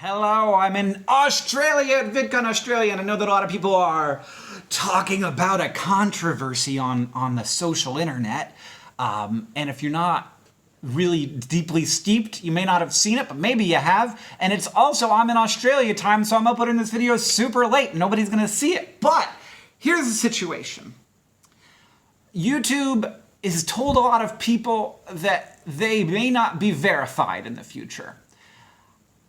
Hello, I'm in Australia at VidCon Australia, and I know that a lot of people are talking about a controversy on the social internet. And if you're not really deeply steeped, you may not have seen it, but maybe you have. And it's also, I'm in Australia time, so I'm uploading this video super late. Nobody's gonna see it. But here's the situation. YouTube has told a lot of people that they may not be verified in the future.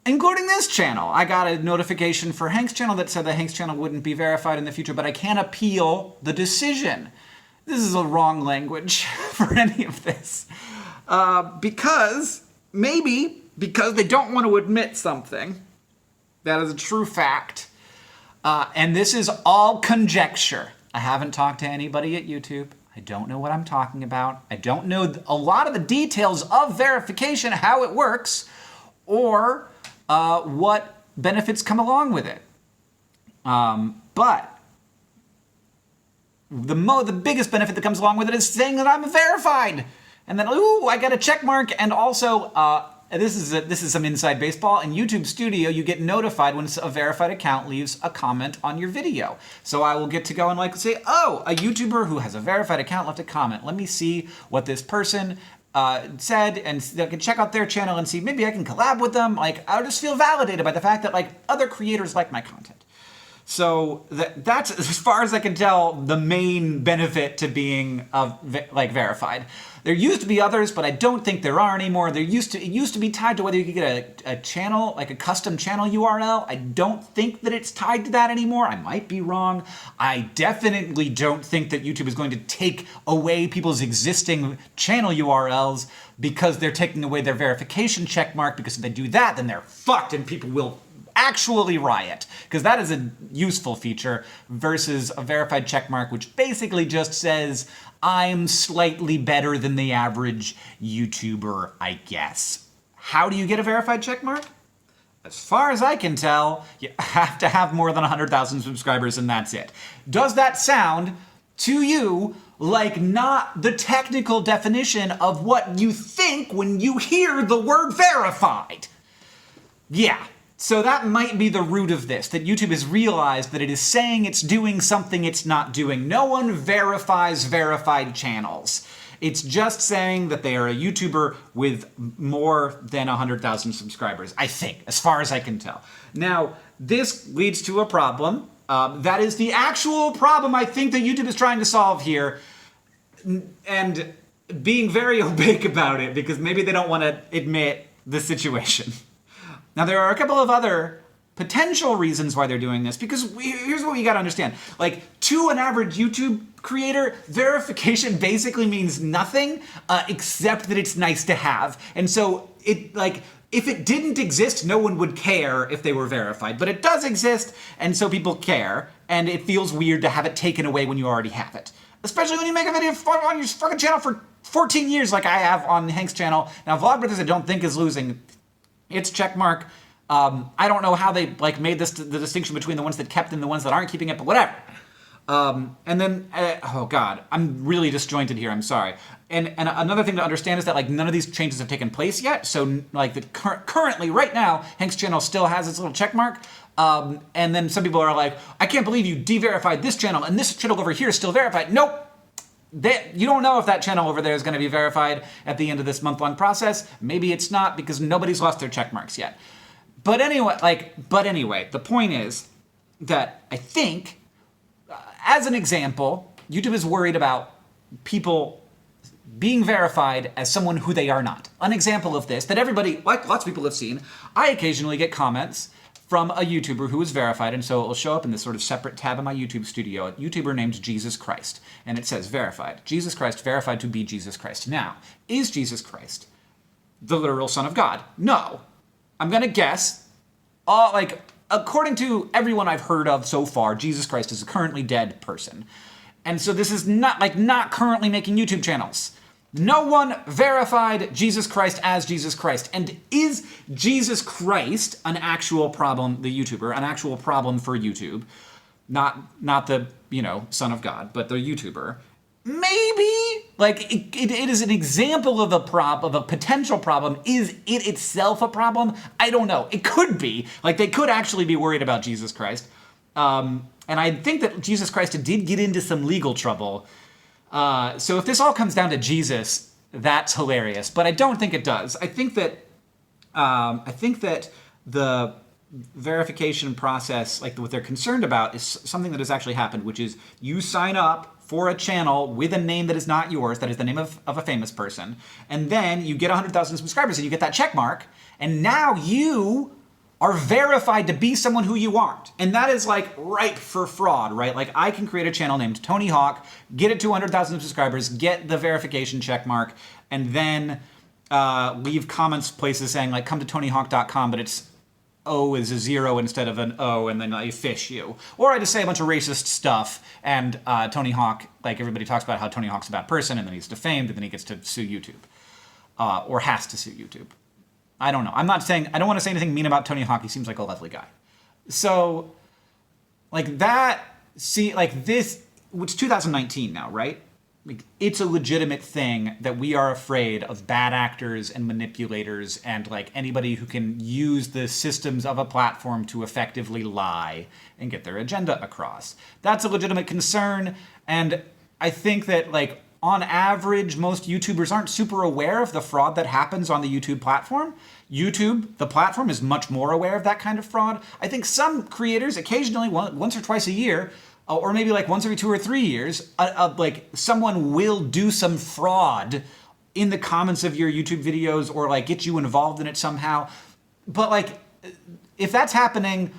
Including this channel. I got a notification for Hank's channel that said that Hank's channel wouldn't be verified in the future, but I can't appeal the decision. This is a wrong language for any of this. Because they don't want to admit something that is a true fact. And this is all conjecture. I haven't talked to anybody at YouTube. I don't know what I'm talking about. I don't know a lot of the details of verification, how it works, or what benefits come along with it. But the biggest benefit that comes along with it is saying that I'm verified. And then, ooh, I got a check mark. And also, this is some inside baseball. In YouTube Studio, you get notified when a verified account leaves a comment on your video. So I will get to go and say, oh, a YouTuber who has a verified account left a comment. Let me see what this person said, and I can check out their channel and see maybe I can collab with them. I'll just feel validated by the fact that other creators like my content. So that's, as far as I can tell, the main benefit to being verified. There used to be others, but I don't think there are anymore. It used to be tied to whether you could get a channel, like a custom channel URL. I don't think that it's tied to that anymore. I might be wrong. I definitely don't think that YouTube is going to take away people's existing channel URLs because they're taking away their verification checkmark, because if they do that, then they're fucked and people will actually riot, because that is a useful feature versus a verified checkmark, which basically just says I'm slightly better than the average YouTuber, I guess. How do you get a verified checkmark? As far as I can tell, you have to have more than 100,000 subscribers and that's it. Does that sound to you like not the technical definition of what you think when you hear the word verified? Yeah. So that might be the root of this, that YouTube has realized that it is saying it's doing something it's not doing. No one verifies verified channels. It's just saying that they are a YouTuber with more than 100,000 subscribers, I think, as far as I can tell. Now, this leads to a problem. That is the actual problem I think that YouTube is trying to solve here, and being very opaque about it, because maybe they don't want to admit the situation. Now, there are a couple of other potential reasons why they're doing this, because here's what you gotta understand. To an average YouTube creator, verification basically means nothing, except that it's nice to have. And so, if it didn't exist, no one would care if they were verified. But it does exist, and so people care, and it feels weird to have it taken away when you already have it. Especially when you make a video on your fucking channel for 14 years like I have on Hank's channel. Now, Vlogbrothers I don't think is losing its checkmark. I don't know how they made this the distinction between the ones that kept and the ones that aren't keeping it, but whatever. And then, oh god, I'm really disjointed here. I'm sorry. And another thing to understand is that none of these changes have taken place yet. So currently, right now, Hank's channel still has its little checkmark. And then some people are like, I can't believe you de-verified this channel and this channel over here is still verified. Nope. You don't know if that channel over there is going to be verified at the end of this month-long process. Maybe it's not, because nobody's lost their check marks yet. But anyway, the point is that I think, as an example, YouTube is worried about people being verified as someone who they are not. An example of this that everybody, lots of people have seen, I occasionally get comments from a YouTuber who is verified, and so it will show up in this sort of separate tab in my YouTube studio, a YouTuber named Jesus Christ, and it says verified. Jesus Christ verified to be Jesus Christ. Now, is Jesus Christ the literal Son of God? No. I'm gonna guess, according to everyone I've heard of so far, Jesus Christ is a currently dead person. And so this is not currently making YouTube channels. No one verified Jesus Christ as Jesus Christ. And is Jesus Christ an actual problem, the YouTuber, an actual problem for YouTube? Not the, Son of God, but the YouTuber. Maybe. Like, it is an example of a potential problem. Is it itself a problem? I don't know. It could be. Like, they could actually be worried about Jesus Christ. And I think that Jesus Christ did get into some legal trouble. So if this all comes down to Jesus, that's hilarious. But I don't think it does. I think that the verification process, like what they're concerned about, is something that has actually happened, which is you sign up for a channel with a name that is not yours, that is the name of a famous person, and then you get 100,000 subscribers and you get that check mark, and now you are verified to be someone who you aren't. And that is like ripe for fraud, right? Like I can create a channel named Tony Hawk, get it to 100,000 subscribers, get the verification check mark, and then leave comments places saying like come to TonyHawk.com, but it's O is a 0 instead of an O, and then I fish you. Or I just say a bunch of racist stuff, and Tony Hawk, like everybody talks about how Tony Hawk's a bad person, and then he's defamed, and then he gets to sue YouTube. Or has to sue YouTube. I don't know. I don't want to say anything mean about Tony Hawk. He seems like a lovely guy. So, like that, this, it's 2019 now, right? Like, it's a legitimate thing that we are afraid of bad actors and manipulators and like anybody who can use the systems of a platform to effectively lie and get their agenda across. That's a legitimate concern, and I think that like on average, most YouTubers aren't super aware of the fraud that happens on the YouTube platform. YouTube, the platform, is much more aware of that kind of fraud. I think some creators occasionally, once or twice a year, or maybe like once every 2 or 3 years, like someone will do some fraud in the comments of your YouTube videos or like get you involved in it somehow. But like, if that's happening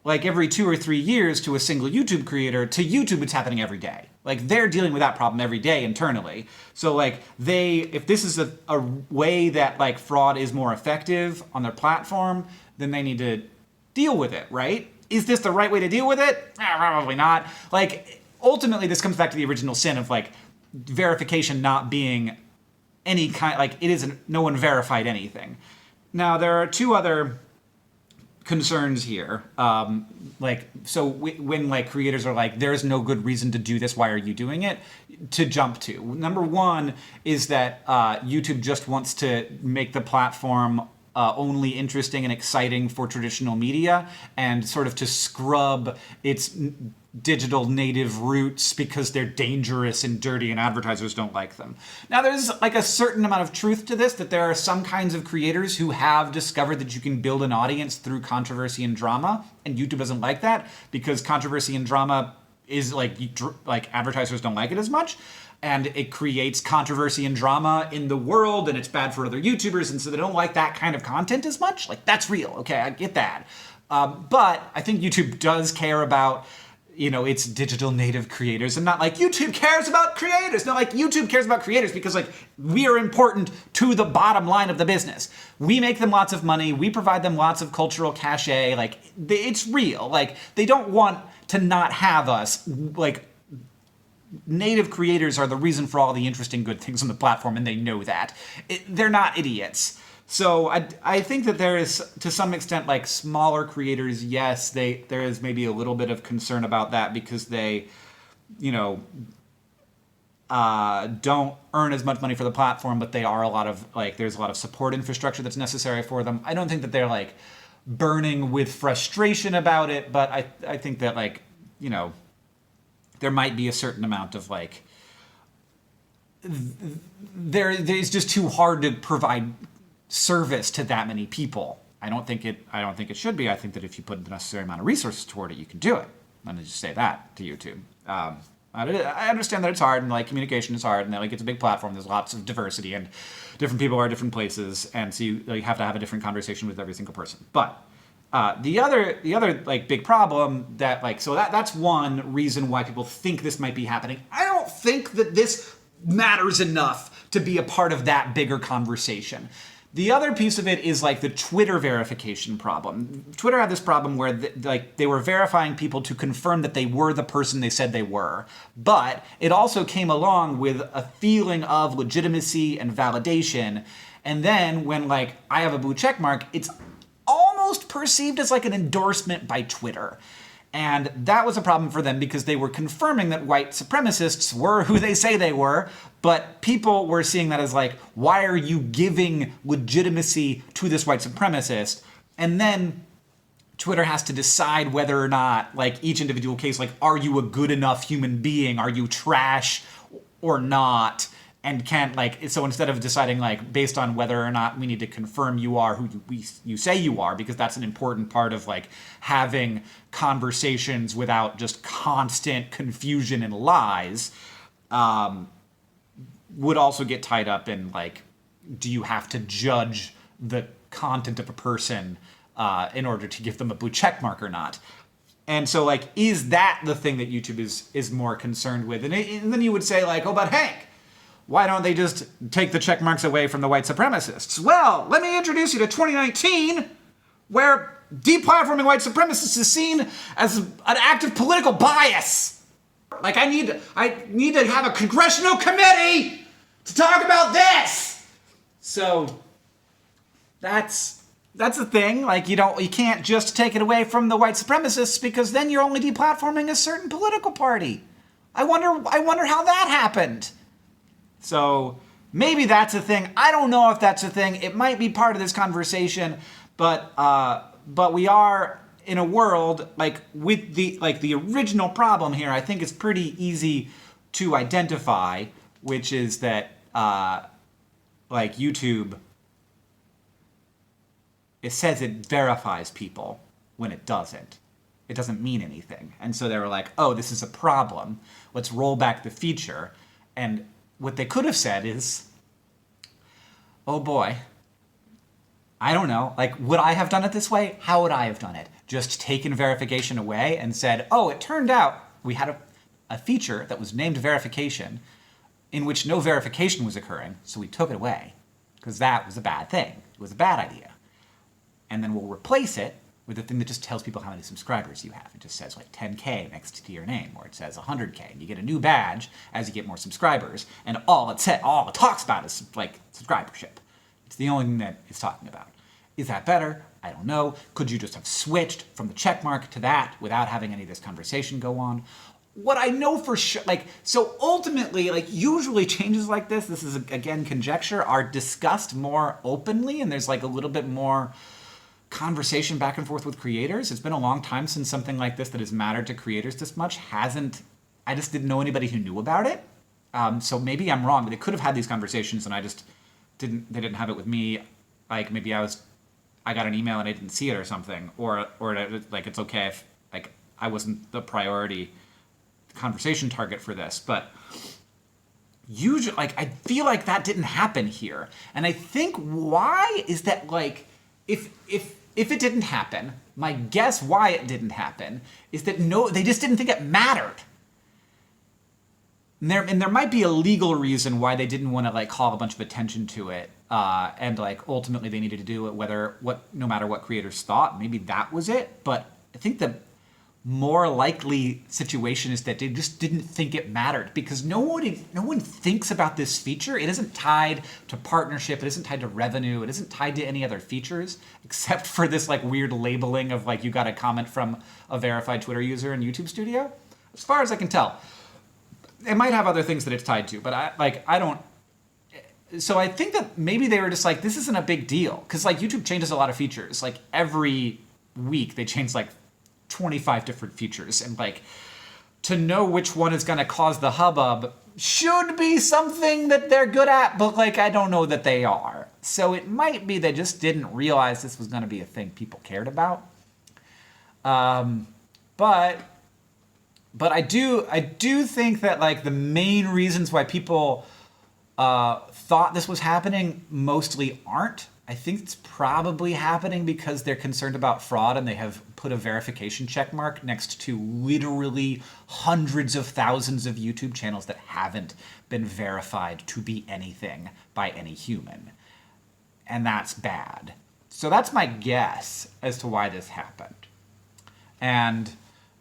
like every 2 or 3 years to a single YouTube creator, to YouTube it's happening every day. Like they're dealing with that problem every day internally. So like if this is a way that like fraud is more effective on their platform, then they need to deal with it, right? Is this the right way to deal with it? Probably not. Like, ultimately, this comes back to the original sin of, like, verification not being any kind, like, no one verified anything. Now, there are two other concerns here. When, like, creators are like, there's no good reason to do this, why are you doing it? To jump to. Number one is that YouTube just wants to make the platform only interesting and exciting for traditional media and sort of to scrub its digital native roots because they're dangerous and dirty and advertisers don't like them. Now there's like a certain amount of truth to this, that there are some kinds of creators who have discovered that you can build an audience through controversy and drama, and YouTube doesn't like that because controversy and drama is like advertisers don't like it as much. And it creates controversy and drama in the world, and it's bad for other YouTubers, and so they don't like that kind of content as much. Like, that's real. Okay, I get that. But I think YouTube does care about, its digital native creators, and not like YouTube cares about creators. No, like YouTube cares about creators because like we are important to the bottom line of the business. We make them lots of money. We provide them lots of cultural cachet. Like, it's real. Like, they don't want to not have us. Like, native creators are the reason for all the interesting good things on the platform, and they know that. They're not idiots. So I think that there is, to some extent, like smaller creators, yes, there is maybe a little bit of concern about that because they, don't earn as much money for the platform, but they are there's a lot of support infrastructure that's necessary for them. I don't think that they're like burning with frustration about it, but I think that there might be a certain amount of like, it's just too hard to provide service to that many people. I don't think it should be. I think that if you put the necessary amount of resources toward it, you can do it. Let me just say that to YouTube. I understand that it's hard, and like communication is hard, and that like it's a big platform. There's lots of diversity, and different people are at different places, and so you have to have a different conversation with every single person. But the other like big problem that's one reason why people think this might be happening. I don't think that this matters enough to be a part of that bigger conversation. The other piece of it is like the Twitter verification problem. Twitter had this problem where they were verifying people to confirm that they were the person they said they were. But it also came along with a feeling of legitimacy and validation. And then when like I have a blue check mark, it's almost perceived as like an endorsement by Twitter. And that was a problem for them because they were confirming that white supremacists were who they say they were, but people were seeing that as like, why are you giving legitimacy to this white supremacist? And then Twitter has to decide whether or not, like, each individual case, like, are you a good enough human being? Are you trash or not? And can't, like, so instead of deciding, like, based on whether or not we need to confirm you are who you say you are, because that's an important part of, like, having conversations without just constant confusion and lies, would also get tied up in, like, do you have to judge the content of a person in order to give them a blue check mark or not? And so, like, is that the thing that YouTube is more concerned with? And then you would say, like, oh, but Hank, why don't they just take the check marks away from the white supremacists? Well, let me introduce you to 2019, where deplatforming white supremacists is seen as an act of political bias. Like, I need to have a congressional committee to talk about this. So that's the thing. Like, you can't just take it away from the white supremacists, because then you're only deplatforming a certain political party. I wonder how that happened. So maybe that's a thing. I don't know if that's a thing. It might be part of this conversation, but we are in a world, like, with the original problem here, I think it's pretty easy to identify, which is that like, YouTube, it says it verifies people when it doesn't. It doesn't mean anything. And so they were like, oh, this is a problem. Let's roll back the feature. And what they could have said is, oh boy, I don't know, like, would I have done it this way? How would I have done it? Just taken verification away and said, oh, it turned out we had a feature that was named verification in which no verification was occurring, so we took it away because that was a bad thing. It was a bad idea. And then we'll replace it with a thing that just tells people how many subscribers you have. It just says, like, 10K next to your name, or it says 100K, and you get a new badge as you get more subscribers, and all it talks about is, like, subscribership. It's the only thing that it's talking about. Is that better? I don't know. Could you just have switched from the check mark to that without having any of this conversation go on? What I know for sure, like, so ultimately, like, usually changes like this is, again, conjecture, are discussed more openly, and there's, like, a little bit more conversation back and forth with creators. It's been a long time since something like this that has mattered to creators this much I just didn't know anybody who knew about it. So maybe I'm wrong, but they could have had these conversations and they didn't have it with me. Like, maybe I got an email and I didn't see it or something, or like, it's okay if, like, I wasn't the priority conversation target for this, but usually, like, I feel like that didn't happen here. And I think why is that, like, if it didn't happen, my guess why it didn't happen is that they just didn't think it mattered. And there might be a legal reason why they didn't want to, like, call a bunch of attention to it, and, like, ultimately they needed to do it no matter what creators thought. Maybe that was it. But I think the more likely situation is that they just didn't think it mattered, because no one thinks about this feature. It isn't tied to partnership. It isn't tied to revenue. It isn't tied to any other features except for this, like, weird labeling of, like, you got a comment from a verified Twitter user in YouTube Studio. As far as I can tell, it might have other things that it's tied to, but I don't. So I think that maybe they were just like, this isn't a big deal, because, like, YouTube changes a lot of features. Like, every week they change, like, 25 different features, and, like, to know which one is going to cause the hubbub should be something that they're good at, but, like, I don't know that they are. So it might be they just didn't realize this was going to be a thing people cared about. But I do think that, like, the main reasons why people thought this was happening mostly aren't. I think it's probably happening because they're concerned about fraud, and they have put a verification check mark next to literally hundreds of thousands of YouTube channels that haven't been verified to be anything by any human. And that's bad. So that's my guess as to why this happened. And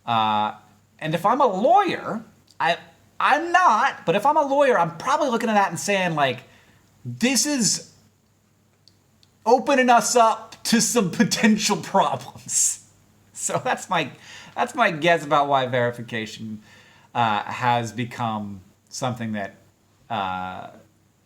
if I'm a lawyer, I'm not, but if I'm a lawyer, I'm probably looking at that and saying, like, this is opening us up to some potential problems. So that's my guess about why verification has become something that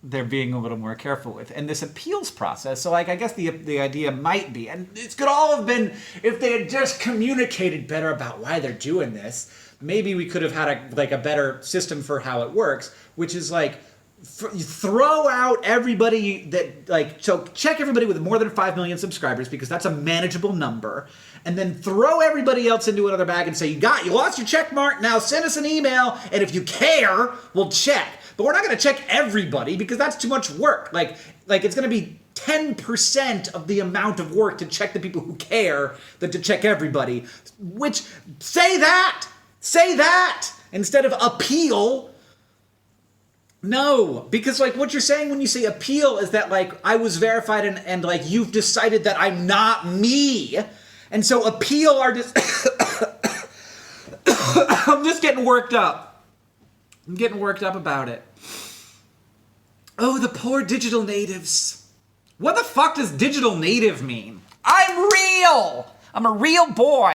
they're being a little more careful with. And this appeals process, so like I guess the idea might be, and it could all have been if they had just communicated better about why they're doing this, maybe we could have had a better system for how it works, which is like throw out everybody that so check everybody with more than 5 million subscribers because that's a manageable number, and then throw everybody else into another bag and say you lost your check mark, now send us an email, and if you care we'll check. But we're not going to check everybody because that's too much work. Like it's going to be 10% of the amount of work to check the people who care than to check everybody. Which say that instead of appeal. No, because like what you're saying when you say appeal is that like I was verified and like you've decided that I'm not me. And so appeal are just I'm just getting worked up. I'm getting worked up about it. Oh, the poor digital natives. What the fuck does digital native mean? I'm real. I'm a real boy.